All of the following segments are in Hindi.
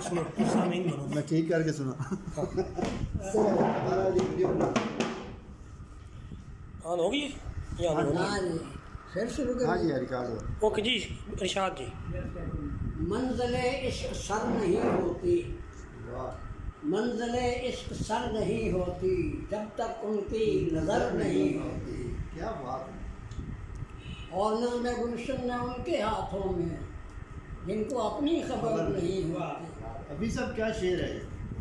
सुनो सामीन दोनों मैं ठीक करके सुना। ऑन होगी या ऑन होगी? फिर शुरू कर। हाँ जी रिकॉर्ड हो। ओके जी इरशाद जी। मंज़िले इश्क सर नहीं होती, वाह मंज़िले इश्क सर नहीं होती जब तक उनकी नज़र नहीं होती। क्या बात है। और नज़्म गुलशन ने उनके हाथों में जिनको अपनी खबर नहीं होती। अभी सब क्या शेर है,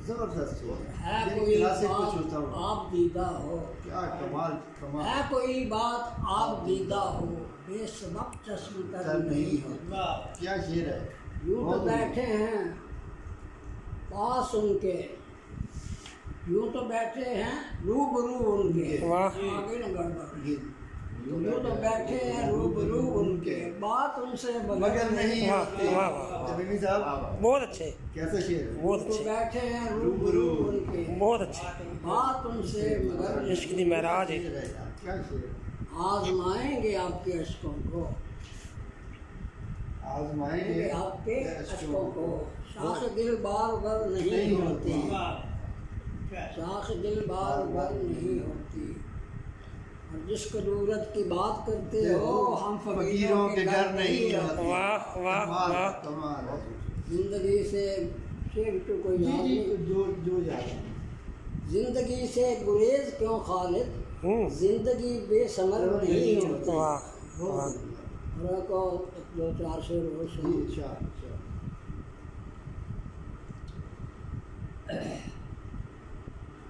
जबरदस्त शेर है ये कोई क्लासिक कुछ बात होता हो। आप दीदा हो, क्या कमाल कमाल। है कोई बात आप दीदा हो बेसबब चश्म कर नहीं होती। क्या शेर है। यूं तो बैठे हैं पास उनके, यूं तो बैठे हैं रूबरू उनके। वाह। आगे न गड़बड़। यूं तो बैठे हैं रूबरू उनके बात उनसे मगर नहीं वाह होती। वाह वाह जमीनी साहब बहुत अच्छे, कैसा शेर है। बहुत तो अच्छे, बैठे हैं रूबरू उनके बहुत अच्छे। बात उनसे मगर इश्क दी महराज है। शेर है यार, क्या शेर है। आजमाएंगे आपके अशकों को, आजमाएंगे आपके अशकों को। शाख दिल बार बार नहीं होती, शाख दिल बार बार नहीं होती। और जिस जरूरत की बात करते हो हम फकीरों के घर नहीं होते। वाह वाह वाह। कमाल। जिंदगी से शेर तो कोई जी याद जी नहीं। जो जा रहा है। जिंदगी से गुरेज क्यों खालिद, जिंदगी बेसमर नहीं होती। वाह वाह। थोड़ा को दो चार शेर और जी सुनो। अच्छा।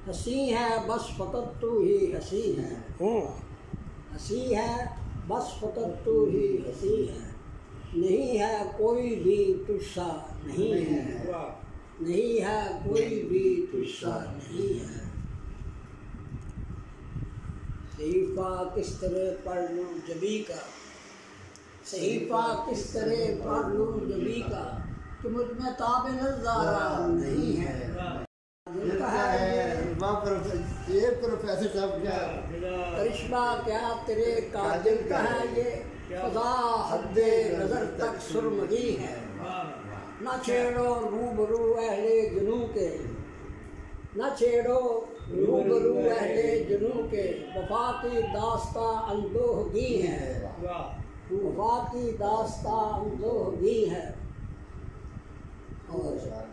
हंसी है बस फकत तू ही हंसी है, हंसी है बस फकत तू ही हंसी है। नहीं है कोई भी तुझसा नहीं है, नहीं है कोई भी तुझसा नहीं है। सहीफा किस तरह पढ़ लूँ जबी का, सहीफा किस तरह पढ़ लूँ जबी का कि मुझ में ताबे नज़ारा नहीं है। ये प्रोफेसर साहब क्या करिश्मा क्या तेरे कातिल का है ये, खुदा हद्दे नजर तक सुरमदी है। न छेड़ो रूबरू अहले जुनू के, न छेड़ो रूबरू अहले जुनू के। वफा की दास्तां अंदोहगी है, वफा की दास्तां अंदोहगी है। और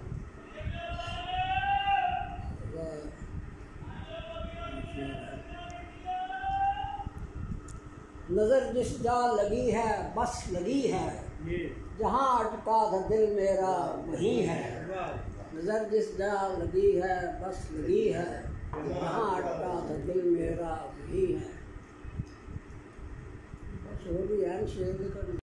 नजर जिस जा लगी है बस लगी है, जहाँ अटका था दिल मेरा वहीं है। नजर जिस जा लगी है बस लगी है, जहाँ अटका था दिल मेरा वहीं है। बस हो गई है शेर